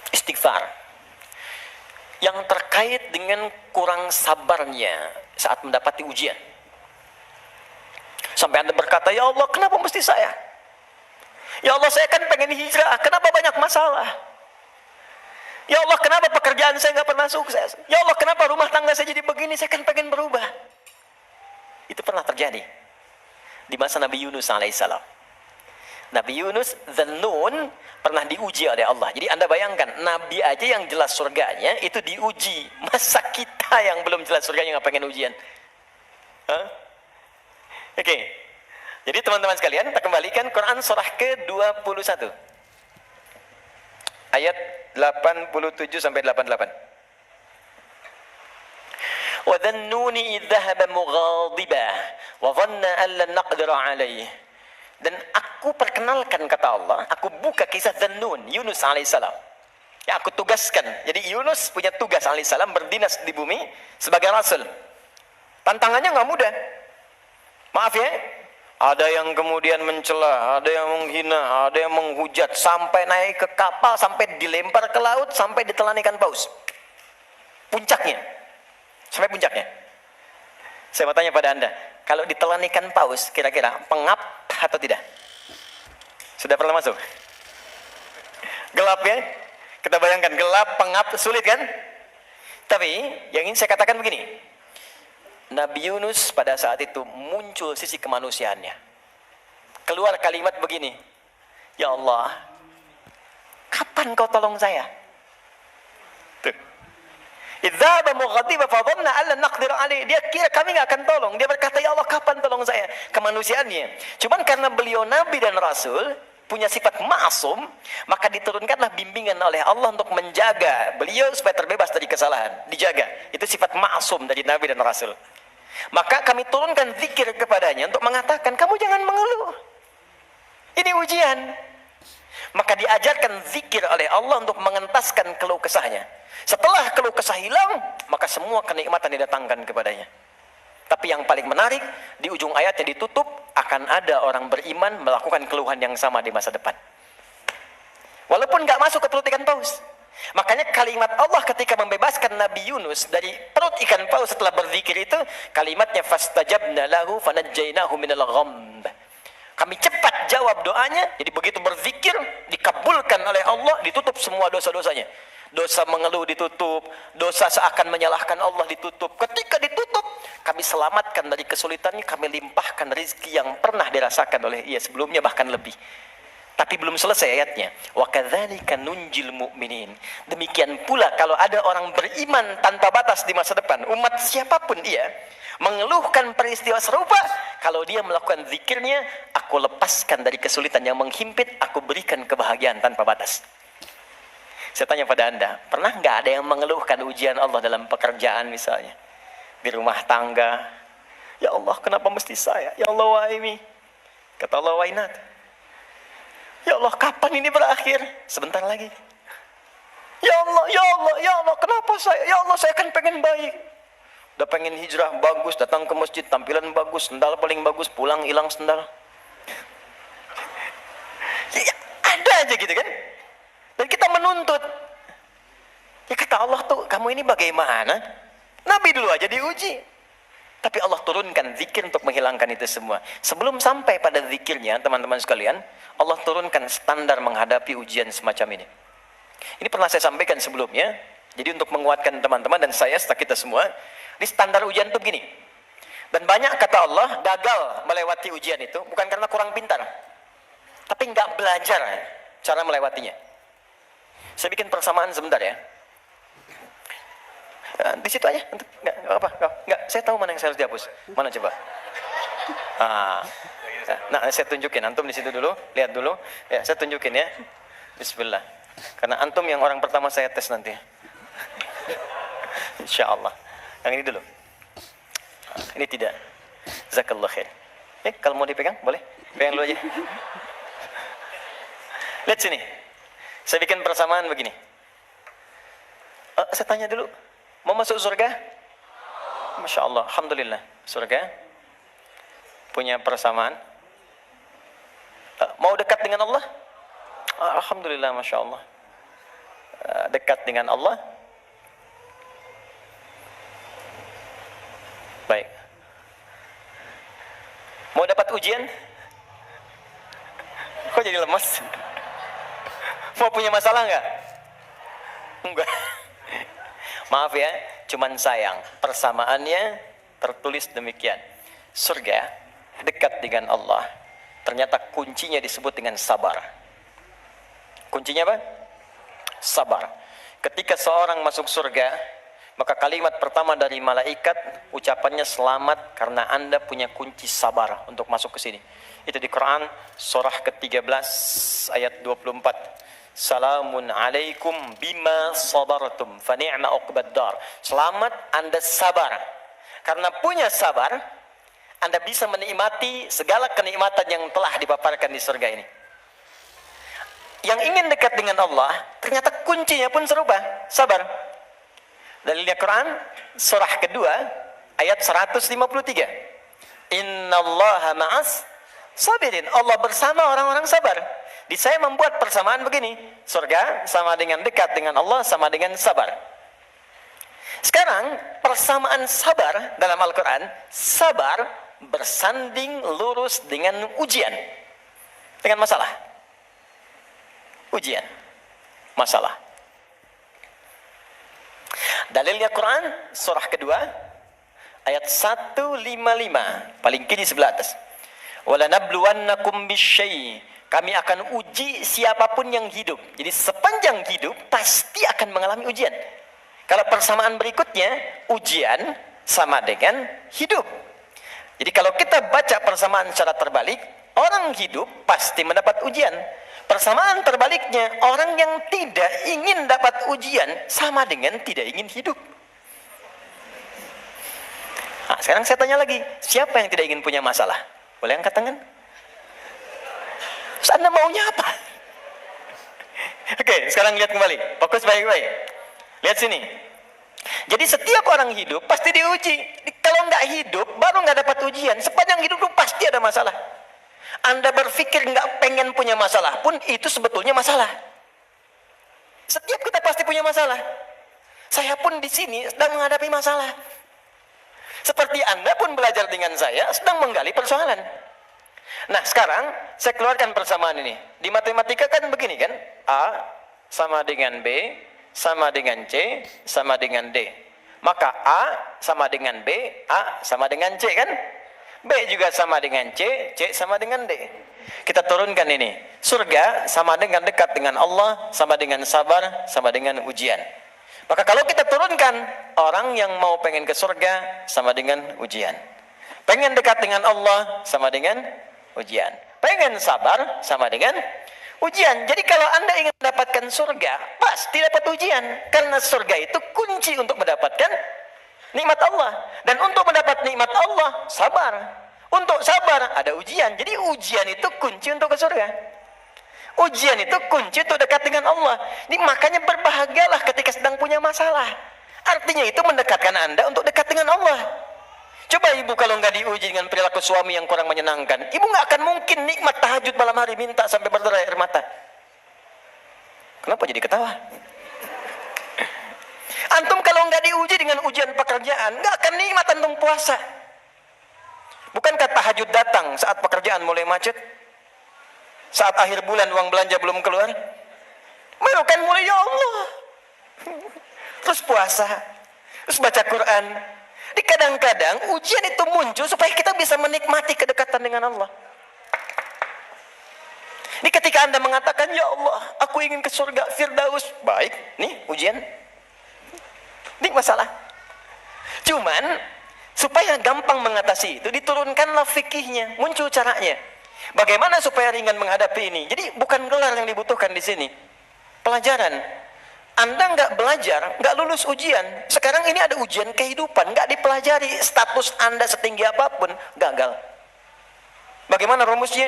Istighfar yang terkait dengan kurang sabarnya saat mendapati ujian. Sampai Anda berkata, ya Allah, kenapa mesti saya? Ya Allah, saya kan pengen hijrah, kenapa banyak masalah? Ya Allah, kenapa pekerjaan saya nggak pernah sukses? Ya Allah, kenapa rumah tangga saya jadi begini? Saya kan pengen berubah. Itu pernah terjadi di masa Nabi Yunus alaihissalam. Nabi Yunus Dzannun pernah diuji oleh Allah. Jadi Anda bayangkan, Nabi aja yang jelas surganya itu diuji. Masa kita yang belum jelas surganya nggak pengen ujian? Oke. Jadi teman-teman sekalian, kita kembalikan Quran surah ke-21. Ayat 87 sampai 88. Wa dhannuni idh dhahaba mughadiban wa dhanna an lan naqdira alaihi. Dan aku perkenalkan, kata Allah, aku buka kisah Dzannun, Yunus alaihissalam. Ya, aku tugaskan. Jadi Yunus punya tugas alaihissalam berdinas di bumi sebagai rasul. Tantangannya nggak mudah. Maaf ya, ada yang kemudian mencela, ada yang menghina, ada yang menghujat, sampai naik ke kapal, sampai dilempar ke laut, sampai ditelan ikan paus. Puncaknya, sampai puncaknya. Saya mau tanya pada Anda, kalau ditelan ikan paus, kira-kira pengap atau tidak? Sudah pernah masuk? Gelap ya? Kita bayangkan, gelap, pengap, sulit kan? Tapi, yang ingin saya katakan begini, Nabi Yunus pada saat itu muncul sisi kemanusiaannya. Keluar kalimat begini, ya Allah, kapan kau tolong saya? Tuh. Idzaba mughadiban fa dhanna an lan naqdir alaihi. Dia kira kami enggak akan tolong. Dia berkata, ya Allah, kapan tolong saya? Kemanusiaannya. Cuman karena beliau nabi dan rasul, punya sifat ma'sum, maka diturunkanlah bimbingan oleh Allah untuk menjaga beliau supaya terbebas dari kesalahan. Dijaga. Itu sifat ma'sum dari nabi dan rasul. Maka kami turunkan zikir kepadanya untuk mengatakan, kamu jangan mengeluh. Ini ujian. Maka diajarkan zikir oleh Allah untuk mengentaskan keluh kesahnya. Setelah keluh kesah hilang, maka semua kenikmatan didatangkan kepadanya. Tapi yang paling menarik, di ujung ayatnya ditutup, akan ada orang beriman melakukan keluhan yang sama di masa depan. Walaupun nggak masuk ke perut ikan paus. Makanya kalimat Allah ketika membebaskan Nabi Yunus dari perut ikan paus setelah berzikir itu, kalimatnya fastajabna lahu fanajjainahu minal ghamm. Kami cepat jawab doanya, jadi begitu berzikir dikabulkan oleh Allah, ditutup semua dosa-dosanya. Dosa mengeluh ditutup, dosa seakan menyalahkan Allah ditutup. Ketika ditutup, kami selamatkan dari kesulitannya, kami limpahkan rezeki yang pernah dirasakan oleh ia sebelumnya, bahkan lebih. Tapi belum selesai ayatnya. Wa kadzalika nunjil mu'minin. Demikian pula kalau ada orang beriman tanpa batas di masa depan, umat siapapun dia, mengeluhkan peristiwa serupa, kalau dia melakukan zikirnya, aku lepaskan dari kesulitan yang menghimpit, aku berikan kebahagiaan tanpa batas. Saya tanya pada Anda, pernah nggak ada yang mengeluhkan ujian Allah dalam pekerjaan misalnya? Di rumah tangga, ya Allah kenapa mesti saya? Ya Allah wa'imi. Kata Allah wa'inat. Ya Allah, kapan ini berakhir? Sebentar lagi. Ya Allah, ya Allah, ya Allah, kenapa saya? Ya Allah, saya kan pengen baik. Udah pengen hijrah, bagus, datang ke masjid, tampilan bagus, sendal paling bagus, pulang hilang sendal. Ya, ada aja gitu kan? Dan kita menuntut. Ya kata Allah tuh, kamu ini bagaimana? Nabi dulu aja diuji. Tapi Allah turunkan zikir untuk menghilangkan itu semua. Sebelum sampai pada zikirnya, teman-teman sekalian, Allah turunkan standar menghadapi ujian semacam ini. Ini pernah saya sampaikan sebelumnya. Jadi untuk menguatkan teman-teman dan saya serta kita semua, di standar ujian itu begini. Dan banyak kata Allah gagal melewati ujian itu bukan karena kurang pintar, tapi nggak belajar cara melewatinya. Saya bikin persamaan sebentar ya. Di situ aja, nggak apa, nggak. Saya tahu mana yang saya harus dihapus. Mana coba? Nah, saya tunjukin. Antum di situ dulu, lihat dulu. Ya, saya tunjukin ya. Bismillah. Karena antum yang orang pertama saya tes nanti. Insya Allah. Yang ini dulu. Ini tidak. Jazakallah khair. Kalau mau dipegang, boleh. Pegang dulu aja. Lihat sini. Saya bikin persamaan begini. Saya tanya dulu. Mau masuk surga? Masya Allah, alhamdulillah. Surga punya persamaan. Mau dekat dengan Allah? Alhamdulillah, Masya Allah. dekat dengan Allah? Baik. Mau dapat ujian? Kok jadi lemas? Mau punya masalah nggak? Enggak. Maaf ya, cuman sayang. Persamaannya tertulis demikian. Surga dekat dengan Allah. Ternyata kuncinya disebut dengan sabar. Kuncinya apa? Sabar. Ketika seorang masuk surga, maka kalimat pertama dari malaikat ucapannya selamat karena Anda punya kunci sabar untuk masuk ke sini. Itu di Quran surah ke-13 ayat 24. Salamun alaikum bima sabartum fa ni'ma uqbad dar. Selamat Anda sabar. Karena punya sabar, Anda bisa menikmati segala kenikmatan yang telah dipaparkan di surga ini. Yang ingin dekat dengan Allah, ternyata kuncinya pun serupa, sabar. Dalilnya Quran surah kedua ayat 153. Innallaha ma'as sabirin. Allah bersama orang-orang sabar. Di saya membuat persamaan begini. Surga sama dengan dekat dengan Allah sama dengan sabar. Sekarang persamaan sabar dalam Al-Quran, sabar bersanding lurus dengan ujian. Dengan masalah. Ujian. Masalah. Dalilnya Quran surah kedua ayat 155 paling kiri sebelah atas. Walanabluwannakum bisyai. Kami akan uji siapapun yang hidup. Jadi sepanjang hidup pasti akan mengalami ujian. Kalau persamaan berikutnya, ujian sama dengan hidup. Jadi kalau kita baca persamaan secara terbalik, orang hidup pasti mendapat ujian. Persamaan terbaliknya, orang yang tidak ingin dapat ujian sama dengan tidak ingin hidup. Nah, sekarang saya tanya lagi, siapa yang tidak ingin punya masalah? Boleh angkat tangan? Terus Anda maunya apa? Oke, sekarang lihat kembali. Fokus baik-baik. Lihat sini. Jadi setiap orang hidup pasti diuji. Kalau nggak hidup, baru nggak dapat ujian. Sepanjang hidup itu pasti ada masalah. Anda berpikir nggak pengen punya masalah pun itu sebetulnya masalah. Setiap kita pasti punya masalah. Saya pun di sini sedang menghadapi masalah. Seperti Anda pun belajar dengan saya sedang menggali persoalan. Nah sekarang saya keluarkan persamaan ini. Di matematika kan begini kan? A sama dengan B sama dengan C sama dengan D. Maka A sama dengan B, A sama dengan C kan? B juga sama dengan C, C sama dengan D. Kita turunkan ini. Surga sama dengan dekat dengan Allah, sama dengan sabar, sama dengan ujian. Maka kalau kita turunkan, orang yang mau pengen ke surga sama dengan ujian. Pengen dekat dengan Allah sama dengan ujian. Pengen sabar sama dengan ujian. Jadi kalau Anda ingin mendapatkan surga, pasti dapat ujian. Karena surga itu kunci untuk mendapatkan nikmat Allah. Dan untuk mendapat nikmat Allah, sabar. Untuk sabar, ada ujian. Jadi ujian itu kunci untuk ke surga. Ujian itu kunci untuk dekat dengan Allah. Jadi makanya berbahagialah ketika sedang punya masalah. Artinya itu mendekatkan Anda untuk dekat dengan Allah. Coba ibu kalau nggak diuji dengan perilaku suami yang kurang menyenangkan, ibu nggak akan mungkin nikmat tahajud malam hari minta sampai berderai air mata. Kenapa jadi ketawa? Antum kalau nggak diuji dengan ujian pekerjaan, nggak akan nikmat antum puasa. Bukankah tahajud datang saat pekerjaan mulai macet? Saat akhir bulan uang belanja belum keluar? Baru kan mulai ya Allah. Terus puasa, terus baca Quran. Di kadang-kadang ujian itu muncul supaya kita bisa menikmati kedekatan dengan Allah. Ini ketika Anda mengatakan, ya Allah, aku ingin ke surga Firdaus. Baik, nih ujian. Ini masalah. Cuman supaya gampang mengatasi itu, diturunkanlah fikihnya, muncul caranya. Bagaimana supaya ringan menghadapi ini? Jadi bukan gelar yang dibutuhkan di sini, pelajaran. Anda nggak belajar, nggak lulus ujian. Sekarang ini ada ujian kehidupan, nggak dipelajari, status Anda setinggi apapun, gagal. Bagaimana rumusnya?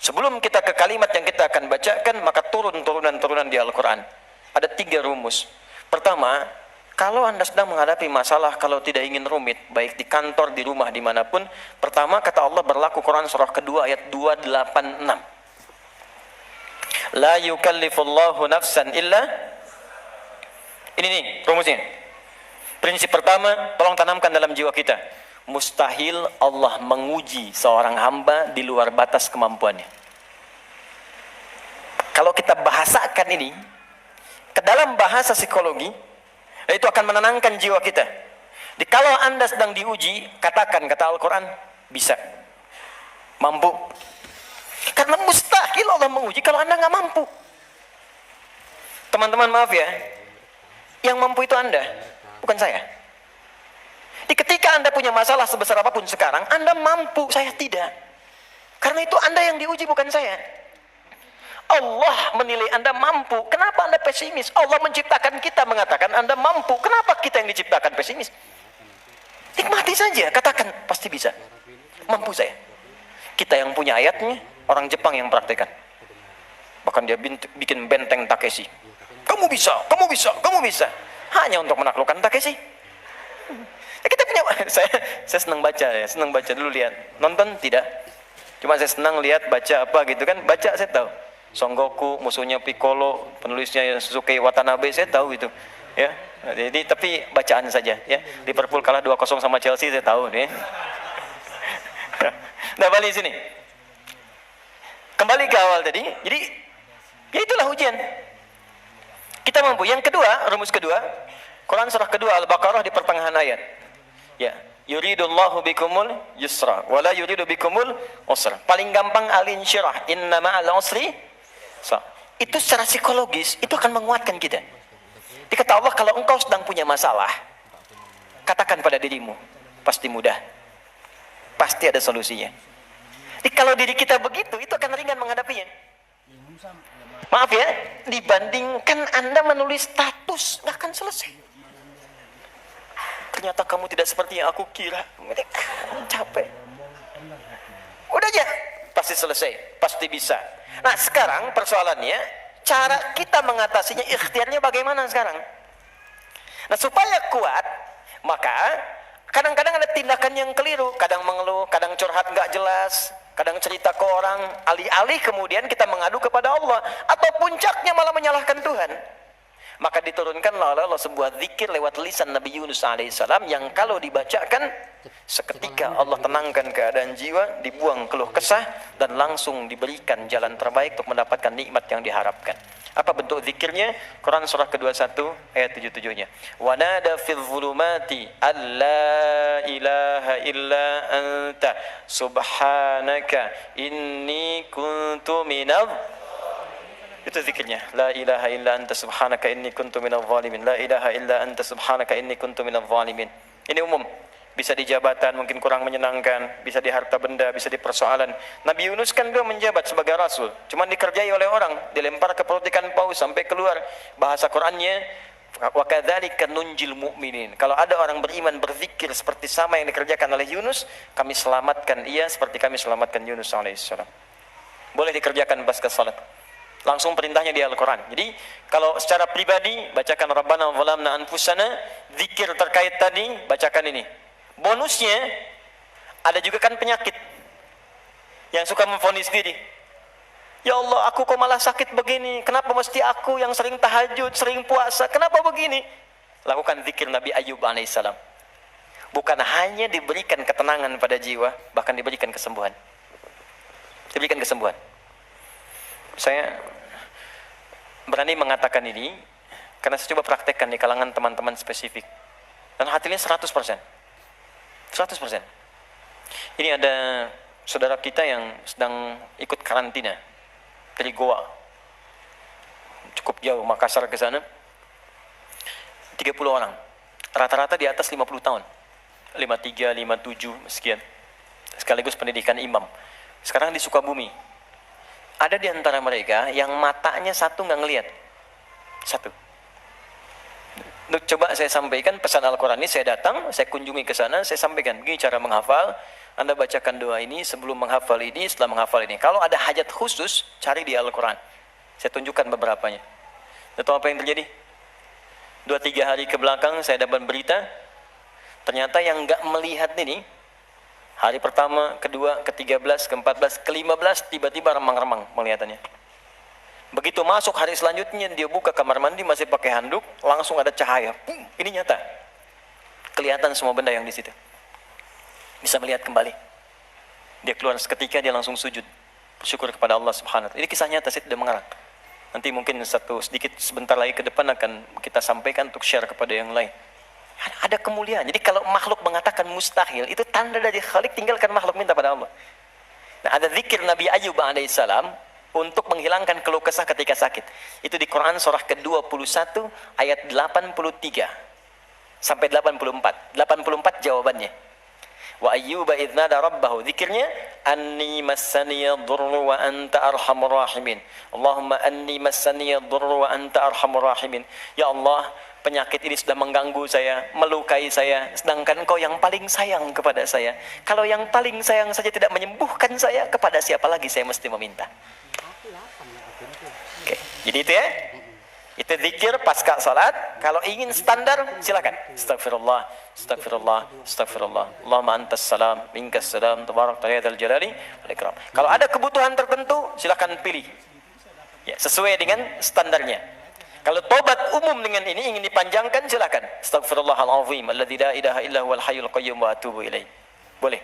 Sebelum kita ke kalimat yang kita akan bacakan, maka turunan-turunan di Al-Quran. Ada 3 rumus. Pertama, kalau Anda sedang menghadapi masalah, kalau tidak ingin rumit, baik di kantor, di rumah, dimanapun, pertama kata Allah berlaku Quran surah kedua ayat 286. La yukallifullahu nafsan illa Ini nih rumusnya. Prinsip pertama, tolong tanamkan dalam jiwa kita. Mustahil Allah menguji seorang hamba di luar batas kemampuannya. Kalau kita bahasakan ini ke dalam bahasa psikologi, itu akan menenangkan jiwa kita. Kalau Anda sedang diuji, katakan, kata Al-Quran, bisa, mampu. Karena mustahil Allah menguji kalau Anda nggak mampu. Teman-teman maaf ya, yang mampu itu Anda, bukan saya. Ketika Anda punya masalah sebesar apapun sekarang, Anda mampu, saya tidak. Karena itu Anda yang diuji, bukan saya. Allah menilai Anda mampu. Kenapa Anda pesimis? Allah menciptakan kita mengatakan Anda mampu. Kenapa kita yang diciptakan pesimis? Nikmati saja, katakan pasti bisa. Mampu saya. Kita yang punya ayatnya, orang Jepang yang praktekkan. Bahkan dia bikin benteng Takeshi. Kamu bisa, kamu bisa, kamu bisa. Hanya untuk menaklukkan Takeshi. Kita punya, saya senang baca ya, senang baca dulu lihat. Nonton tidak. Cuma saya senang lihat baca apa gitu kan. Baca saya tahu. Son Goku, musuhnya Piccolo, penulisnya Suzuki Watanabe, saya tahu itu. Ya. Jadi tapi bacaan saja ya. Liverpool kalah 2-0 sama Chelsea, saya tahu nih. Nah, balik sini. Kembali ke awal tadi. Jadi ya itulah ujian. Kita mampu. Yang kedua, rumus kedua, Quran surah kedua Al-Baqarah di pertengahan ayat. Ya, yuridullahu bikumul yusra wala yuridu bikumul usra. Paling gampang al-insyirah, inna ma'al usri. Itu secara psikologis itu akan menguatkan kita. Dikata Allah, kalau engkau sedang punya masalah, katakan pada dirimu, pasti mudah, pasti ada solusinya. Jadi kalau diri kita begitu, itu akan ringan menghadapinya. Maaf ya, dibandingkan Anda menulis status, nggak akan selesai. Ternyata kamu tidak seperti yang aku kira. Capek. Udah aja, pasti selesai, pasti bisa. Nah sekarang persoalannya, cara kita mengatasinya, ikhtiarnya bagaimana sekarang? Nah supaya kuat, maka kadang-kadang ada tindakan yang keliru. Kadang mengeluh, kadang curhat nggak jelas, kadang cerita ke orang, alih-alih kemudian kita mengadu kepada Allah. Atau puncaknya malah menyalahkan Tuhan. Maka diturunkanlah oleh Allah sebuah zikir lewat lisan Nabi Yunus alaihissalam yang kalau dibacakan seketika Allah tenangkan keadaan jiwa, dibuang keluh kesah dan langsung diberikan jalan terbaik untuk mendapatkan nikmat yang diharapkan. Apa bentuk zikirnya? Quran surah ke-21 ayat 77-nya. Wa nada fil zulumati alla ilaha illa anta subhanaka inni kuntu minadh. Itu zikirnya. La ilaha illa anta subhanaka inni kuntu minadh zalimin. La ilaha illa anta subhanaka inni kuntu minadh zalimin. Ini umum. Bisa di jabatan mungkin kurang menyenangkan, bisa di harta benda, bisa di persoalan. Nabi Yunus kan dia menjabat sebagai rasul, cuma dikerjai oleh orang, dilempar ke perut ikan paus sampai keluar. Bahasa Qur'annya wa kadzalika nunjil mu'minin. Kalau ada orang beriman berzikir seperti sama yang dikerjakan oleh Yunus, kami selamatkan ia seperti kami selamatkan Yunus alaihissalam. Boleh dikerjakan pasca salat. Langsung perintahnya di Al-Quran. Jadi kalau secara pribadi bacakan Rabbana zalamna anfusana, zikir terkait tadi bacakan ini. Bonusnya ada juga kan penyakit yang suka memvonis diri. Ya Allah, aku kok malah sakit begini. Kenapa mesti aku yang sering tahajud, sering puasa? Kenapa begini? Lakukan zikir Nabi Ayub alaihissalam. Bukan hanya diberikan ketenangan pada jiwa, bahkan diberikan kesembuhan. Diberikan kesembuhan. Saya berani mengatakan ini karena saya coba praktekkan di kalangan teman-teman spesifik dan hasilnya 100%. 100%. Ini ada saudara kita yang sedang ikut karantina dari Goa, cukup jauh, Makassar ke sana. 30 orang, rata-rata di atas 50 tahun, 53, 57 sekian, sekaligus pendidikan imam. Sekarang di Sukabumi. Ada di antara mereka yang matanya satu nggak ngelihat, satu. Coba saya sampaikan pesan Al-Quran ini, saya datang, saya kunjungi ke sana, saya sampaikan, begini cara menghafal, Anda bacakan doa ini sebelum menghafal ini, setelah menghafal ini. Kalau ada hajat khusus, cari di Al-Quran. Saya tunjukkan beberapanya. Tahu apa yang terjadi? 2-3 hari ke belakang saya dapat berita, ternyata yang nggak melihat ini, hari pertama, kedua, ke-13, ke-14, ke-15, tiba-tiba remang-remang melihatannya. Begitu masuk hari selanjutnya, dia buka kamar mandi masih pakai handuk, langsung ada cahaya. Ini nyata. Kelihatan semua benda yang di situ. Bisa melihat kembali. Dia keluar seketika, dia langsung sujud. Bersyukur kepada Allah Subhanahu wa ta'ala. Ini kisah nyata, saya tidak mengarang. Nanti mungkin sebentar lagi ke depan akan kita sampaikan untuk share kepada yang lain. Ada kemuliaan. Jadi kalau makhluk mengatakan mustahil, itu tanda dari Khalik, tinggalkan makhluk, minta pada Allah. Nah, ada zikir Nabi Ayub alaihissalam untuk menghilangkan keluh kesah ketika sakit. Itu di Quran surah ke-21 ayat 83 sampai 84. 84 jawabannya. Wa ayyuba idz nada rabbahu, zikirnya anni massaniya dhurru wa anta arhamur rahimin. Allahumma anni massaniya dhurru wa anta arhamur rahimin. Ya Allah, penyakit ini sudah mengganggu saya, melukai saya, sedangkan Engkau yang paling sayang kepada saya. Kalau yang paling sayang saja tidak menyembuhkan saya, kepada siapa lagi saya mesti meminta? Oke, jadi itu ya. Itu zikir pasca salat. Kalau ingin standar, silakan. Astagfirullah, astagfirullah, astagfirullah. Allahumma antas salam, minkas salam, tabarakta ya dzal jalali wal ikram. Kalau ada kebutuhan tertentu, silakan pilih. Ya, sesuai dengan standarnya. Kalau tobat umum dengan ini ingin dipanjangkan, silakan. Astagfirullahalazim alladzi la ilaha illa huwal hayyul qayyum wa atubu ilaih. Boleh.